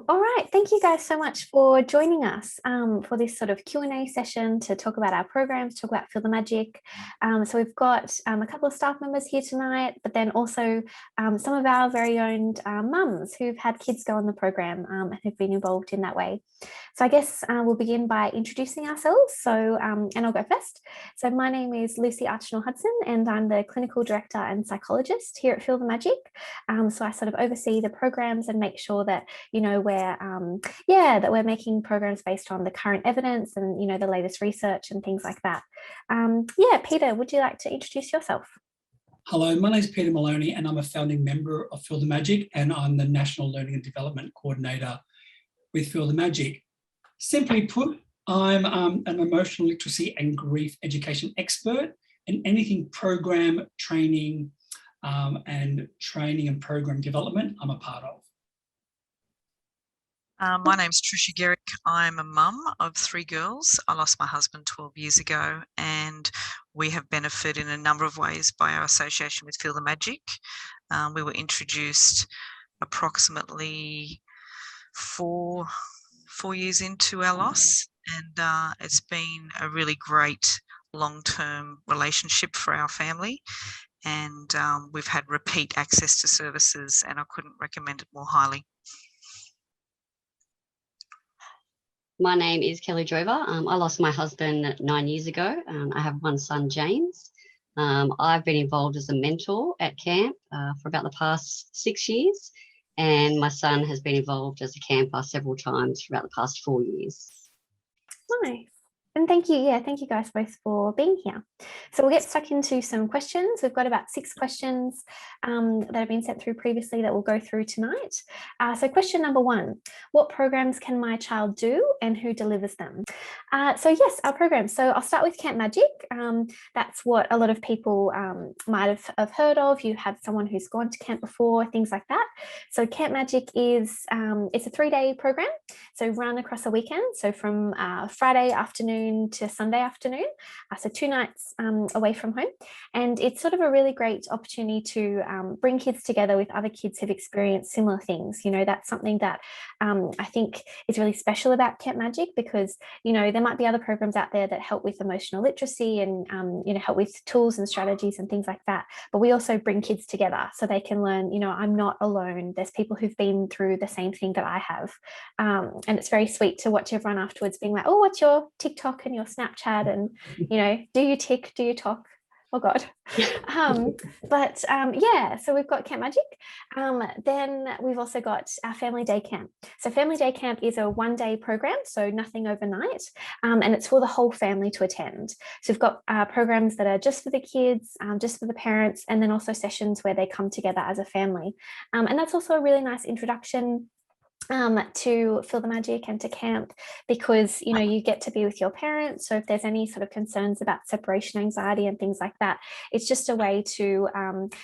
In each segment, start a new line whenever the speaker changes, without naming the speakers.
All right. Thank you guys so much for joining us for this sort of Q&A session to talk about our programs, talk about Feel the Magic. So we've got a couple of staff members here tonight, but then also some of our very own mums who've had kids go on the program and who've been involved in that way. So I guess we'll begin by introducing ourselves. So, and I'll go first. So my name is Lucy Archinal-Hudson, and I'm the clinical director and psychologist here at Feel the Magic. So I sort of oversee the programs and make sure that, that we're making programs based on the current evidence and, the latest research and things like that. Peter, would you like to introduce yourself?
Hello, my name is Peter Maloney, and I'm a founding member of Feel the Magic, and I'm the National Learning and Development Coordinator with Feel the Magic. Simply put, I'm an emotional literacy and grief education expert, and anything program training and program development I'm a part of.
My name's Trisha Garrick. I'm a mum of 3 girls. I lost my husband 12 years ago, and we have benefited in a number of ways by our association with Feel the Magic. We were introduced approximately four years into our loss, and it's been a really great long-term relationship for our family, and we've had repeat access to services, and I couldn't recommend it more highly.
My name is Kelly Drover. I lost my husband 9 years ago. I have one son, James. I've been involved as a mentor at camp for about the past 6 years, and my son has been involved as a camper several times for about the past 4 years.
Nice. And thank you. Yeah, thank you guys both for being here. So we'll get stuck into some questions. We've got about 6 questions that have been sent through previously that we'll go through tonight. So question number 1, what programs can my child do and who delivers them? So yes, our programs. So I'll start with Camp Magic. That's what a lot of people might have heard of. You have someone who's gone to camp before, things like that. So Camp Magic is, it's a 3-day program. So run across a weekend. So from Friday afternoon to Sunday afternoon, so 2 nights away from home, and it's sort of a really great opportunity to bring kids together with other kids who've experienced similar things. That's something that I think is really special about Camp Magic, because there might be other programs out there that help with emotional literacy and help with tools and strategies and things like that, but we also bring kids together so they can learn, I'm not alone, there's people who've been through the same thing that I have, and it's very sweet to watch everyone afterwards being like, oh, what's your TikTok and your Snapchat, and do you tick, do you talk, oh god. So we've got Camp Magic. Then we've also got our Family Day Camp. So Family Day Camp is a 1-day program, so nothing overnight, and it's for the whole family to attend. So we've got programs that are just for the kids, just for the parents, and then also sessions where they come together as a family, and that's also a really nice introduction to Feel the Magic and to camp, because you get to be with your parents. So if there's any sort of concerns about separation anxiety and things like that, it's just a way to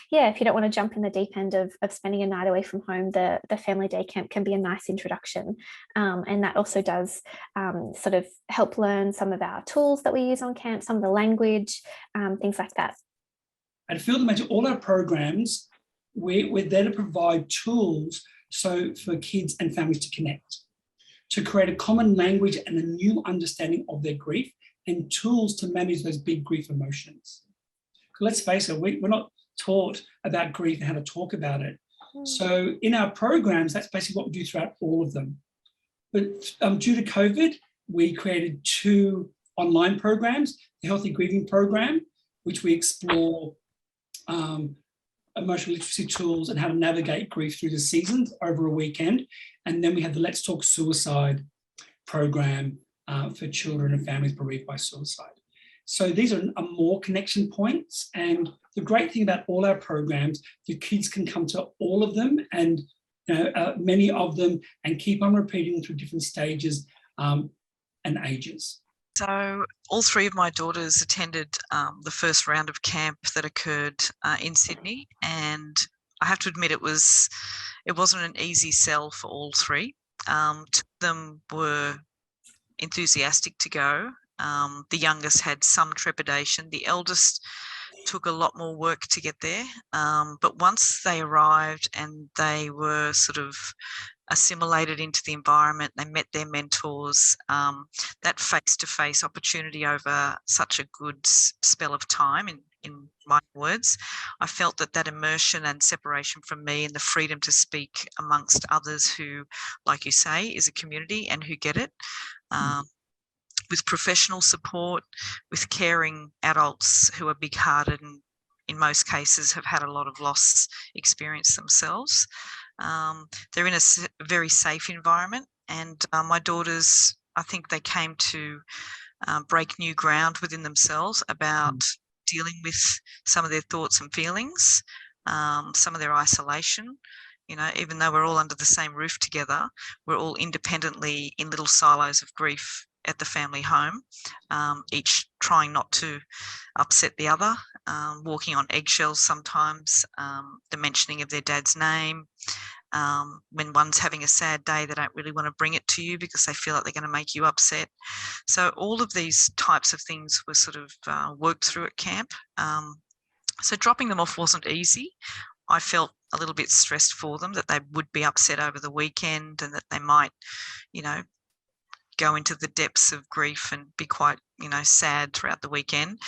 if you don't want to jump in the deep end of spending a night away from home, the Family Day Camp can be a nice introduction, and that also does sort of help learn some of our tools that we use on camp, some of the language, things like that.
At Feel the Magic, all our programs, we're there to provide tools so for kids and families to connect, to create a common language and a new understanding of their grief, and tools to manage those big grief emotions. Let's face it, we're not taught about grief and how to talk about it. So in our programs, that's basically what we do throughout all of them. But due to COVID, we created 2 online programs, the Healthy Grieving program, which we explore emotional literacy tools and how to navigate grief through the seasons over a weekend. And then we have the Let's Talk Suicide program for children and families bereaved by suicide. So these are more connection points. And the great thing about all our programs, the kids can come to all of them, and many of them, and keep on repeating through different stages and ages.
So all 3 of my daughters attended the first round of camp that occurred in Sydney, and I have to admit it wasn't an easy sell for all 3. 2 of them were enthusiastic to go. The youngest had some trepidation. The eldest took a lot more work to get there. But once they arrived and they were sort of assimilated into the environment. They met their mentors. That face-to-face opportunity over such a good spell of time, in my words, I felt that immersion and separation from me and the freedom to speak amongst others who, like you say, is a community and who get it, with professional support, with caring adults who are big-hearted and in most cases have had a lot of loss experience themselves. They're in a very safe environment, and my daughters, I think they came to break new ground within themselves about dealing with some of their thoughts and feelings, some of their isolation. You know, even though we're all under the same roof together, we're all independently in little silos of grief at the family home, each trying not to upset the other, walking on eggshells sometimes, the mentioning of their dad's name. When one's having a sad day, they don't really want to bring it to you because they feel like they're going to make you upset. So all of these types of things were sort of worked through at camp. So dropping them off wasn't easy. I felt a little bit stressed for them, that they would be upset over the weekend and that they might, you know, go into the depths of grief and be quite, you know, sad throughout the weekend.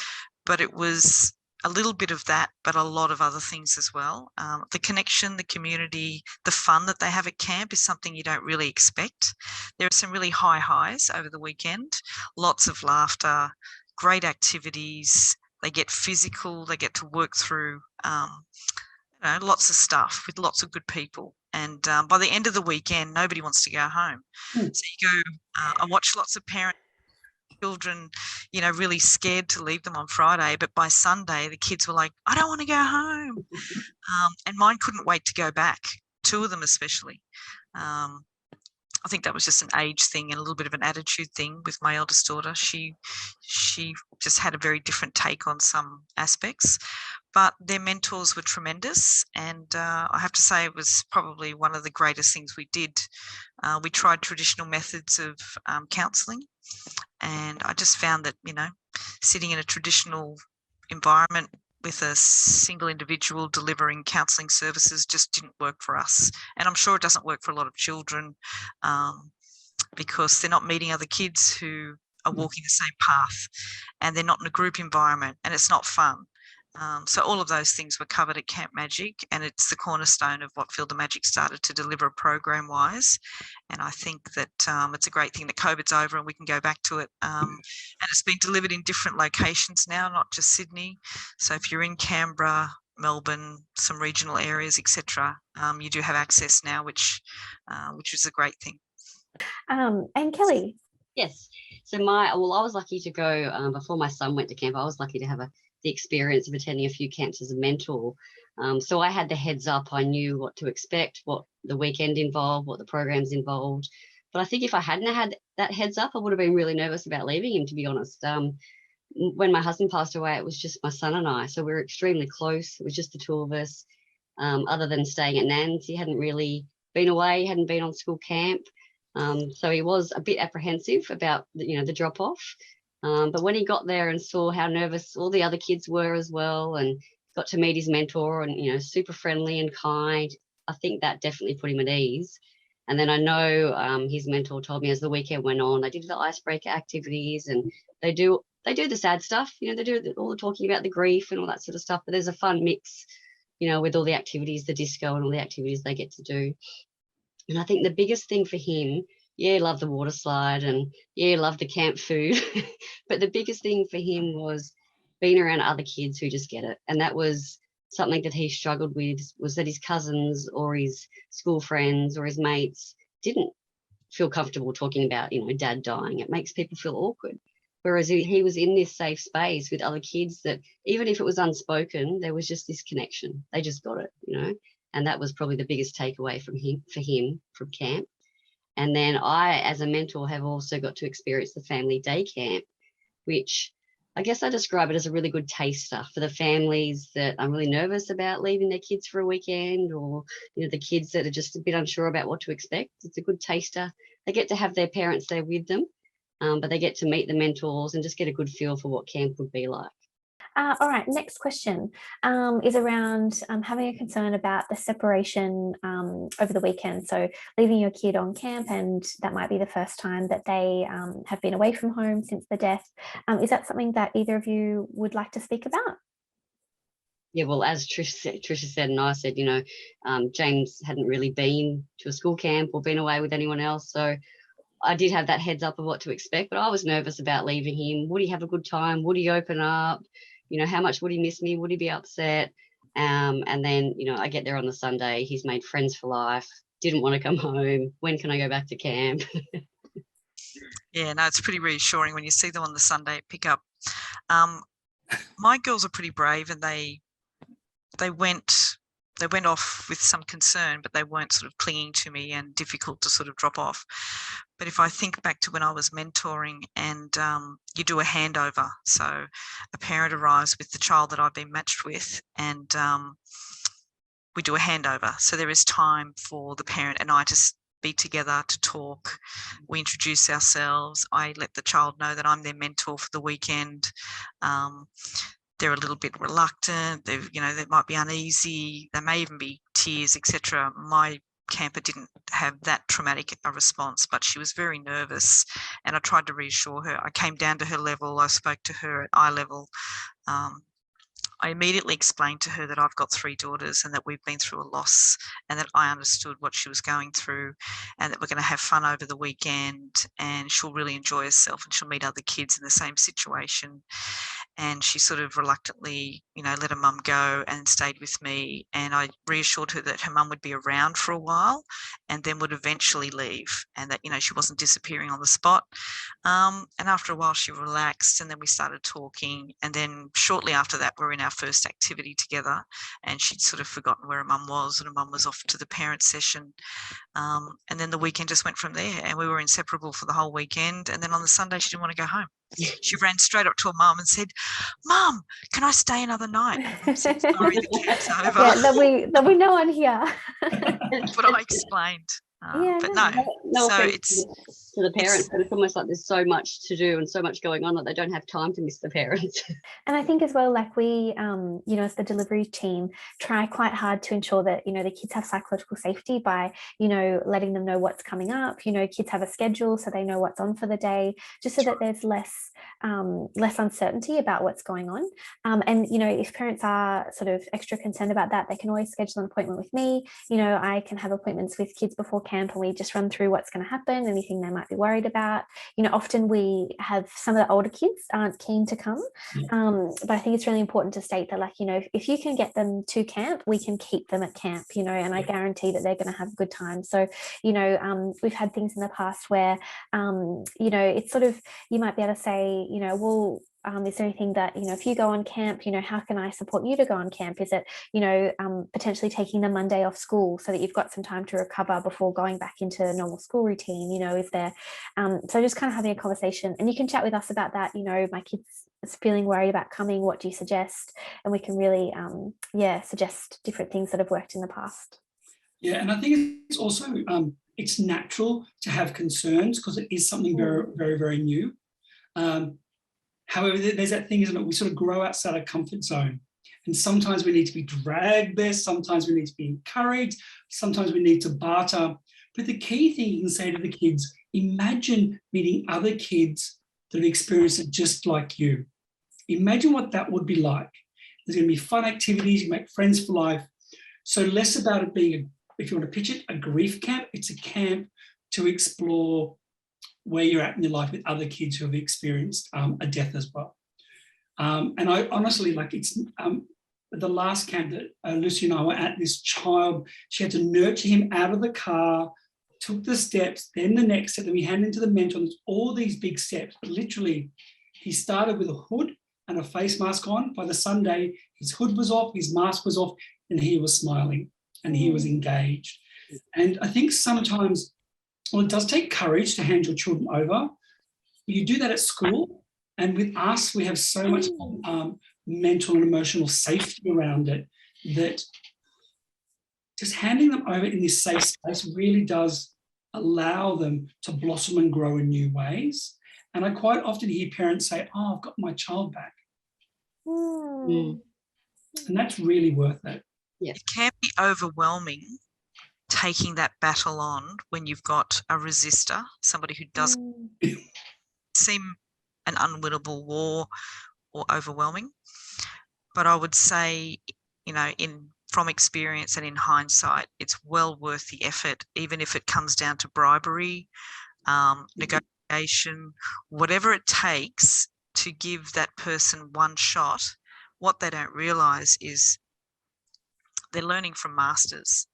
But it was a little bit of that, but a lot of other things as well. The connection, the community, the fun that they have at camp is something you don't really expect. There are some really high highs over the weekend, lots of laughter, great activities. They get physical, they get to work through lots of stuff with lots of good people. And by the end of the weekend, nobody wants to go home. So you go, I watch lots of parents, children, you know, really scared to leave them on Friday. But by Sunday, the kids were like, I don't want to go home. And mine couldn't wait to go back, two of them especially. I think that was just an age thing and a little bit of an attitude thing with my eldest daughter. She just had a very different take on some aspects. But their mentors were tremendous, and I have to say it was probably one of the greatest things we did. We tried traditional methods of counselling, and I just found that, you know, sitting in a traditional environment with a single individual delivering counselling services just didn't work for us. And I'm sure it doesn't work for a lot of children because they're not meeting other kids who are walking the same path, and they're not in a group environment, and it's not fun. So all of those things were covered at Camp Magic, and it's the cornerstone of what Feel the Magic started to deliver program-wise. And I think that it's a great thing that COVID's over and we can go back to it. And it's been delivered in different locations now, not just Sydney. So if you're in Canberra, Melbourne, some regional areas, etc., you do have access now, which is a great thing.
And Kelly?
Yes. So I was lucky to go before my son went to camp. I was lucky to have the experience of attending a few camps as a mentor. So I had the heads up. I knew what to expect, what the weekend involved, what the programs involved. But I think if I hadn't had that heads up, I would have been really nervous about leaving him, to be honest. When my husband passed away, it was just my son and I. So we were extremely close. It was just the two of us. Other than staying at Nan's, he hadn't really been away, hadn't been on school camp. So he was a bit apprehensive about the drop off. But when he got there and saw how nervous all the other kids were as well, and got to meet his mentor and, super friendly and kind, I think that definitely put him at ease. And then I know his mentor told me as the weekend went on, they did the icebreaker activities, and they do the sad stuff. They do all the talking about the grief and all that sort of stuff. But there's a fun mix, with all the activities, the disco and all the activities they get to do. And I think the biggest thing for him, he loved the water slide and he loved the camp food. But the biggest thing for him was being around other kids who just get it. And that was something that he struggled with, was that his cousins or his school friends or his mates didn't feel comfortable talking about, dad dying. It makes people feel awkward. Whereas he was in this safe space with other kids that even if it was unspoken, there was just this connection. They just got it, And that was probably the biggest takeaway for him from camp. And then I, as a mentor, have also got to experience the family day camp, which I guess I describe it as a really good taster for the families that are really nervous about leaving their kids for a weekend, or, the kids that are just a bit unsure about what to expect. It's a good taster. They get to have their parents there with them, but they get to meet the mentors and just get a good feel for what camp would be like.
All right, next question is around having a concern about the separation over the weekend. So leaving your kid on camp, and that might be the first time that they have been away from home since the death. Is that something that either of you would like to speak about?
Yeah, well, as Trisha said, and I said, James hadn't really been to a school camp or been away with anyone else. So I did have that heads up of what to expect, but I was nervous about leaving him. Would he have a good time? Would he open up? How much would he miss me? Would he be upset? And then, I get there on the Sunday. He's made friends for life. Didn't want to come home. When can I go back to camp?
Yeah, no, it's pretty reassuring when you see them on the Sunday pick up. My girls are pretty brave, and they went off with some concern, but they weren't sort of clinging to me and difficult to sort of drop off. But if I think back to when I was mentoring, and you do a handover, so a parent arrives with the child that I've been matched with, and we do a handover. So there is time for the parent and I to be together, to talk. We introduce ourselves. I let the child know that I'm their mentor for the weekend. They're a little bit reluctant. They might be uneasy. There may even be tears, etc. My camper didn't have that traumatic a response, but she was very nervous, and I tried to reassure her. I came down to her level. I spoke to her at eye level. I immediately explained to her that I've got 3 daughters and that we've been through a loss, and that I understood what she was going through, and that we're going to have fun over the weekend, and she'll really enjoy herself, and she'll meet other kids in the same situation. And she sort of reluctantly, let her mum go and stayed with me. And I reassured her that her mum would be around for a while and then would eventually leave, and that, she wasn't disappearing on the spot. And after a while she relaxed, and then we started talking. And then shortly after that, we were in our first activity together, and she'd sort of forgotten where her mum was, and her mum was off to the parent session. And then the weekend just went from there, and we were inseparable for the whole weekend. And then on the Sunday, she didn't want to go home. She ran straight up to her mum and said, "Mum, can I stay another night?" And Mum said, "Sorry, the camp's over."
Yeah, there'll be no one here.
That's what I explained. But
no
so
offense
it's
to the parents, but it's almost like there's so much to do and so much going on that they don't have time to miss the parents.
And I think as well, like we, as the delivery team, try quite hard to ensure that, the kids have psychological safety by, letting them know what's coming up. Kids have a schedule, so they know what's on for the day, just so that there's less uncertainty about what's going on. And, if parents are sort of extra concerned about that, they can always schedule an appointment with me. I can have appointments with kids before camp, and we just run through what's going to happen, anything they might be worried about. Often we have some of the older kids aren't keen to come. But I think it's really important to state that, if you can get them to camp, we can keep them at camp, and I guarantee that they're going to have a good time. So, we've had things in the past where, it's sort of, you might be able to say, well, is there anything that, if you go on camp, how can I support you to go on camp? Is it, potentially taking the Monday off school so that you've got some time to recover before going back into normal school routine? Is there, so just kind of having a conversation, and you can chat with us about that. My kids is feeling worried about coming. What do you suggest? And we can really, suggest different things that have worked in the past.
Yeah, and I think it's also, it's natural to have concerns because it is something very, very, very new. However, there's that thing, isn't it? We sort of grow outside our comfort zone. And sometimes we need to be dragged there. Sometimes we need to be encouraged. Sometimes we need to barter. But the key thing you can say to the kids, imagine meeting other kids that have experienced it just like you. Imagine what that would be like. There's going to be fun activities. You make friends for life. So less about it being, if you want to pitch it, a grief camp. It's a camp to explore where you're at in your life with other kids who have experienced a death as well. And I honestly, it's the last camp that Lucy and I were at, this child, she had to nurture him out of the car, took the steps, then the next step, then we handed into the mentor, and all these big steps. But literally, he started with a hood and a face mask on. By the Sunday, his hood was off, his mask was off, and he was smiling and he was engaged. And I think sometimes, it does take courage to hand your children over. You do that at school, and with us, we have so much mental and emotional safety around it that just handing them over in this safe space really does allow them to blossom and grow in new ways. And I quite often hear parents say, "Oh, I've got my child back."
Mm.
And that's really worth it.
It can be overwhelming taking that battle on when you've got a resistor, somebody who doesn't seem an unwinnable war or overwhelming. But I would say, you know, from experience and in hindsight, it's well worth the effort, even if it comes down to bribery, negotiation, whatever it takes to give that person one shot. What they don't realise is they're learning from masters.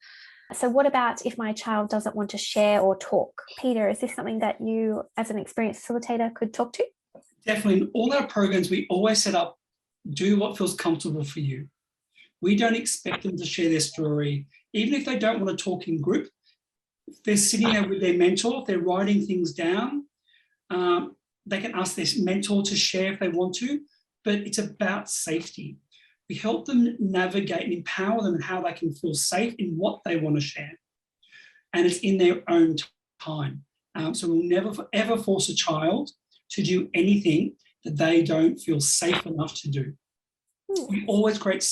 So what about if my child doesn't want to share or talk? Peter, is this something that you, as an experienced facilitator, could talk to?
Definitely. In all our programs, we always set up, do what feels comfortable for you. We don't expect them to share their story. Even if they don't want to talk in group, if they're sitting there with their mentor, if they're writing things down, they can ask their mentor to share if they want to, but it's about safety. We help them navigate and empower them in how they can feel safe in what they want to share. And it's in their own time. So we'll never ever force a child to do anything that they don't feel safe enough to do. We always create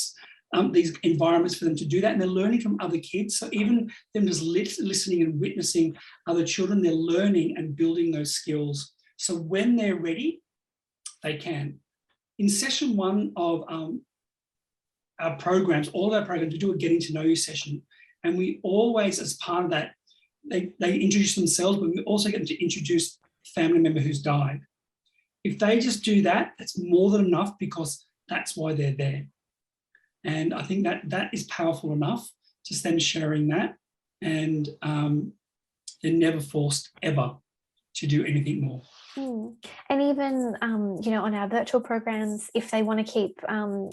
these environments for them to do that, and they're learning from other kids. So even them just listening and witnessing other children, they're learning and building those skills. So when they're ready, they can. In session 1 of our programs, all of our programs, we do a getting to know you session. And we always, as part of that, they introduce themselves, but we also get them to introduce a family member who's died. If they just do that, that's more than enough, because that's why they're there. And I think that is powerful enough, just them sharing that. And they're never forced ever to do anything more.
And even, you know, on our virtual programs, if they want to keep,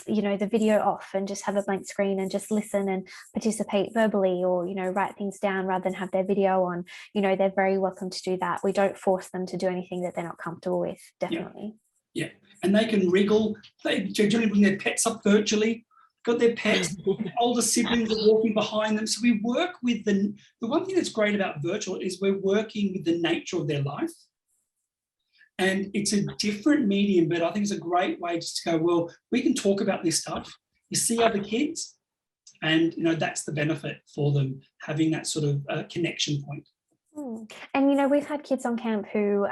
you know, the video off and just have a blank screen and just listen and participate verbally, or, you know, write things down rather than have their video on, you know, they're very welcome to do that. We don't force them to do anything that they're not comfortable with, definitely.
Yeah. And they can wriggle. They generally bring their pets up virtually, got their pets, older siblings are walking behind them. So we work with the one thing that's great about virtual is we're working with the nature of their life. And it's a different medium, but I think it's a great way just to go, well, we can talk about this stuff. You see other kids, and, you know, that's the benefit for them, having that sort of connection point.
And, you know, we've had kids on camp who,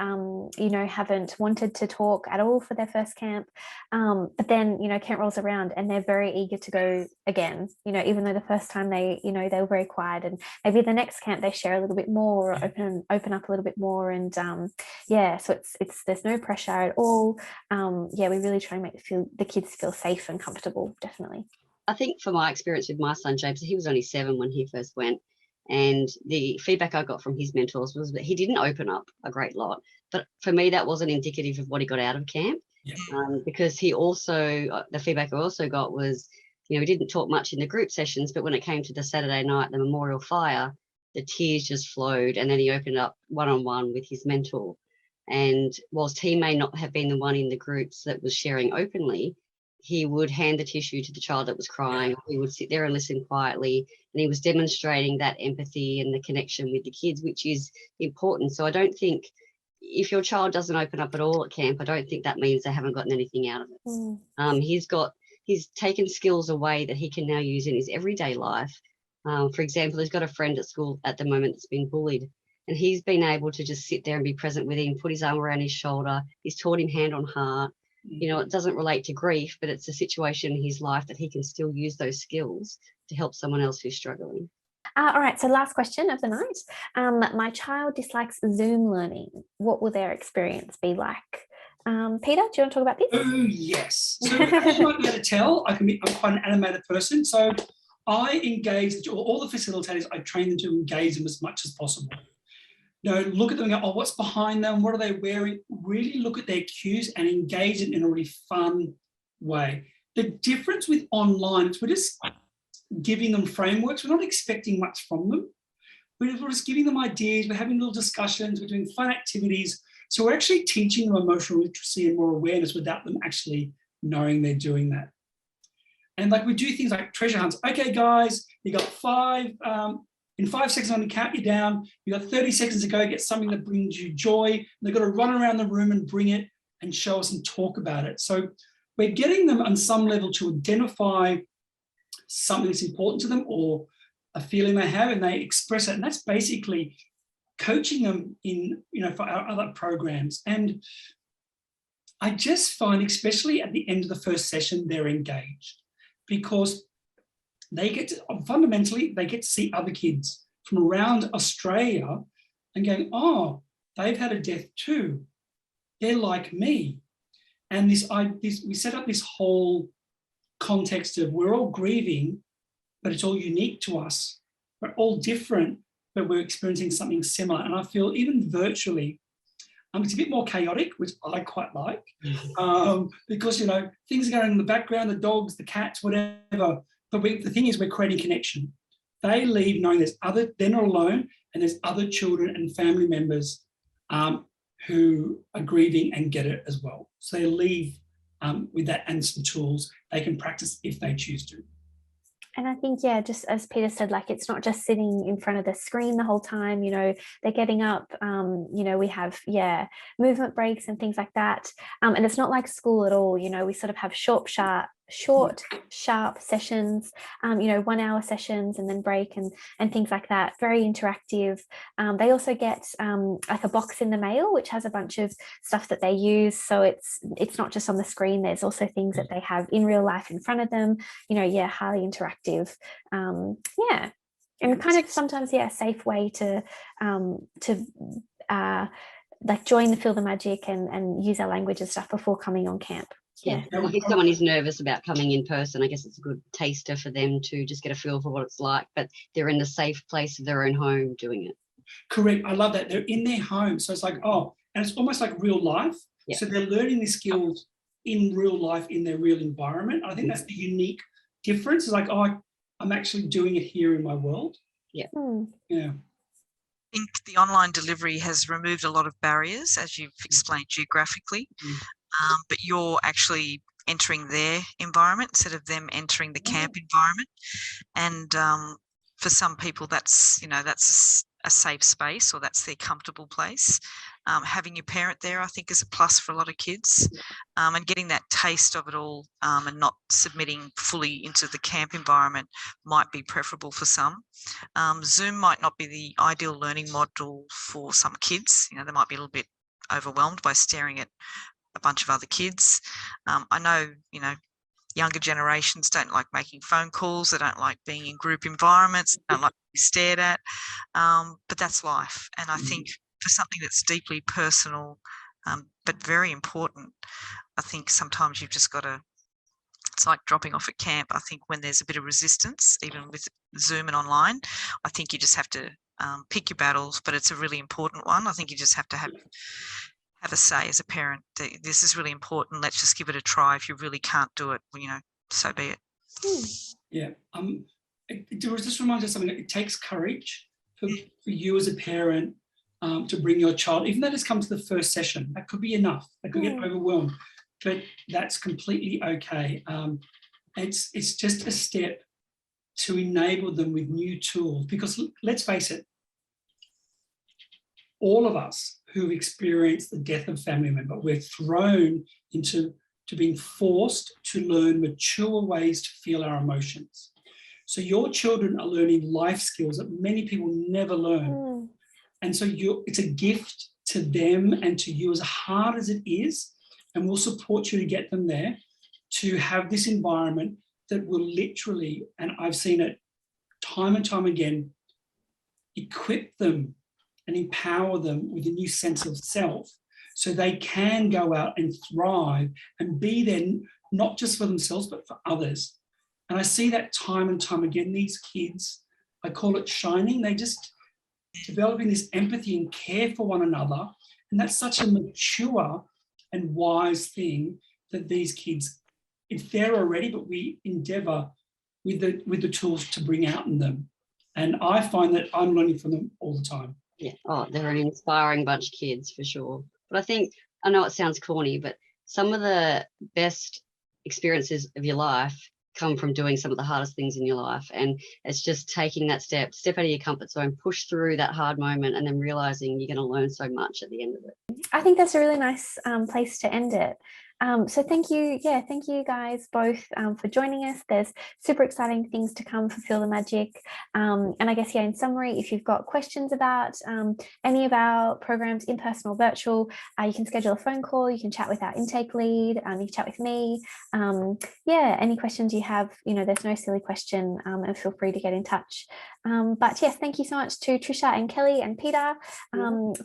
you know, haven't wanted to talk at all for their first camp. But then, you know, camp rolls around and they're very eager to go again, you know, even though the first time they, you know, they were very quiet, and maybe the next camp they share a little bit more, or open up a little bit more. And yeah, so it's there's no pressure at all. Yeah, we really try and make the kids feel safe and comfortable, definitely.
I think from my experience with my son, James, he was only 7 when he first went. And the feedback I got from his mentors was that he didn't open up a great lot. But for me, that wasn't indicative of what he got out of camp.
Yeah.
Because he also, the feedback I also got was, you know, he didn't talk much in the group sessions, but when it came to the Saturday night, the memorial fire, the tears just flowed. And then he opened up one-on-one with his mentor. And whilst he may not have been the one in the groups that was sharing openly, he would hand the tissue to the child that was crying. He would sit there and listen quietly, and he was demonstrating that empathy and the connection with the kids, which is important. So I don't think if your child doesn't open up at all at camp, I don't think that means they haven't gotten anything out of it. He's taken skills away that he can now use in his everyday life. For example, he's got a friend at school at the moment that's been bullied, and he's been able to just sit there and be present with him, put his arm around his shoulder. He's taught him hand on heart. You know, it doesn't relate to grief, but it's a situation in his life that he can still use those skills to help someone else who's struggling.
All right, so last question of the night. My child dislikes Zoom learning. What will their experience be like? Peter, do you want to talk about this?
Oh, yes. So as you might be able to tell, I'm quite an animated person. So I engage all the facilitators. I train them to engage them as much as possible. You know, look at them and go, oh, what's behind them? What are they wearing? Really look at their cues and engage them in a really fun way. The difference with online is we're just giving them frameworks. We're not expecting much from them. We're just giving them ideas. We're having little discussions. We're doing fun activities. So we're actually teaching them emotional literacy and more awareness without them actually knowing they're doing that. And like we do things like treasure hunts. Okay, guys, you got 5... in 5 seconds, I'm going to count you down. You've got 30 seconds to go get something that brings you joy. They've got to run around the room and bring it and show us and talk about it. So we're getting them on some level to identify something that's important to them or a feeling they have, and they express it. And that's basically coaching them in, for our other programs. And I just find, especially at the end of the first session, they're engaged because they get to see other kids from around Australia and going, oh, they've had a death too. They're like me. And we set up this whole context of we're all grieving, but it's all unique to us. We're all different, but we're experiencing something similar. And I feel even virtually, it's a bit more chaotic, which I quite like, because, things are going in the background, the dogs, the cats, whatever. But the thing is, we're creating connection. They leave knowing they're not alone, and there's other children and family members who are grieving and get it as well. So they leave with that and some tools they can practice if they choose to.
And I think, just as Peter said, like, it's not just sitting in front of the screen the whole time, they're getting up, we have, movement breaks and things like that. And it's not like school at all, we sort of have short, sharp sessions, 1 hour sessions and then break and things like that. Very interactive. They also get like a box in the mail, which has a bunch of stuff that they use. So it's not just on the screen. There's also things that they have in real life in front of them, highly interactive. And kind of sometimes, a safe way to like join the Feel the Magic and use our language and stuff before coming on camp.
Like if someone is nervous about coming in person, I guess it's a good taster for them to just get a feel for what it's like, but they're in the safe place of their own home doing it.
Correct. I love that. They're in their home. So it's like, and it's almost like real life. Yeah. So they're learning these skills in real life, in their real environment. I think that's the unique difference. It's like, I'm actually doing it here in my world.
Yeah.
Yeah.
I think the online delivery has removed a lot of barriers, as you've explained geographically. But you're actually entering their environment instead of them entering the camp environment. And for some people, that's a safe space, or that's their comfortable place. Having your parent there, I think, is a plus for a lot of kids. And getting that taste of it all and not submitting fully into the camp environment might be preferable for some. Zoom might not be the ideal learning model for some kids. They might be a little bit overwhelmed by staring at a bunch of other kids. I know, younger generations don't like making phone calls. They don't like being in group environments. They don't like being stared at. But that's life. And I think for something that's deeply personal, but very important, I think sometimes you've just got to, it's like dropping off at camp. I think when there's a bit of resistance, even with Zoom and online, I think you just have to pick your battles, but it's a really important one. I think you just have to have a say as a parent. This is really important. Let's just give it a try. If you really can't do it, so be it.
Yeah. It just reminds us something. It takes courage for you as a parent to bring your child, even though it's come to the first session. That could be enough. They could get overwhelmed, but that's completely okay. It's just a step to enable them with new tools, because let's face it, all of us who've experienced the death of a family member, we're thrown into being forced to learn mature ways to feel our emotions. So your children are learning life skills that many people never learn. And so it's a gift to them and to you, as hard as it is, and we'll support you to get them there, to have this environment that will literally, and I've seen it time and time again, equip them and empower them with a new sense of self, so they can go out and thrive and be there, not just for themselves, but for others. And I see that time and time again. These kids, I call it shining. They just developing this empathy and care for one another. And that's such a mature and wise thing that these kids, it's there already, but we endeavour with the tools to bring out in them. And I find that I'm learning from them all the time.
Yeah, they're an inspiring bunch of kids for sure. But I know it sounds corny, but some of the best experiences of your life come from doing some of the hardest things in your life. And it's just taking that step out of your comfort zone, push through that hard moment, and then realizing you're going to learn so much at the end of it.
I think that's a really nice place to end it. So thank you guys both for joining us. There's super exciting things to come for Feel the Magic. And I guess, in summary, if you've got questions about any of our programs, in person or virtual, you can schedule a phone call, you can chat with our intake lead, you can chat with me. Any questions you have, there's no silly question, and feel free to get in touch. But yes, thank you so much to Trisha and Kelly and Peter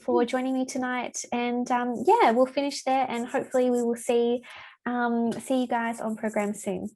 for joining me tonight. And we'll finish there, and hopefully we will see you guys on program soon.